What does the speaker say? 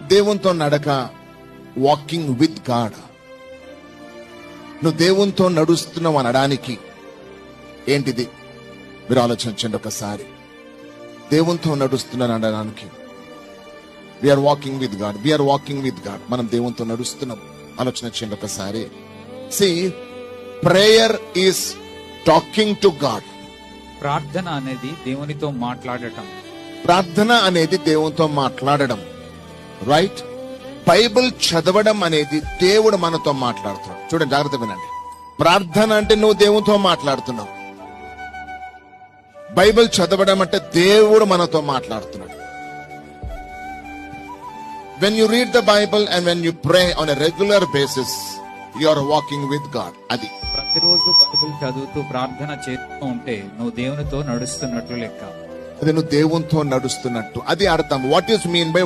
దేవునితో నడక walking with God. నువ్వు దేవునితో నడుస్తున్నావు అనడానికి ఏంటిది? మీరు ఆలోచించండి ఒకసారి. దేవునితో నడుస్తున్నాను అనడానికి we're walking with God, we're walking with God. మనం దేవునితో నడుస్తున్నాం. ఆలోచన చేయండి ఒకసారి. See, prayer is talking to God. ప్రార్థన అనేది దేవునితో మాట్లాడటం. ప్రార్థన అనేది దేవునితో మాట్లాడడం, రైట్? బైబిల్ చదవడం అనేది దేవుడు మనతో మాట్లాడుతున్నాడు. చూడండి, జాగ్రత్త వినండి. ప్రార్థన అంటే నువ్వు దేవునితో మాట్లాడుతున్నావు. బైబిల్ చదవడం అంటే దేవుడు మనతో మాట్లాడుతున్నాడు. When you read the Bible and when you pray on a regular basis, you are walking with God. అది ప్రతిరోజు బైబిల్ చదువుతూ ప్రార్థన చేస్తూ ఉంటే నువ్వు దేవునితో నడుస్తున్నట్లు లెక్క. అది నువ్వు దేవునితో నడుస్తున్నట్టు. అది అర్థం. What is mean by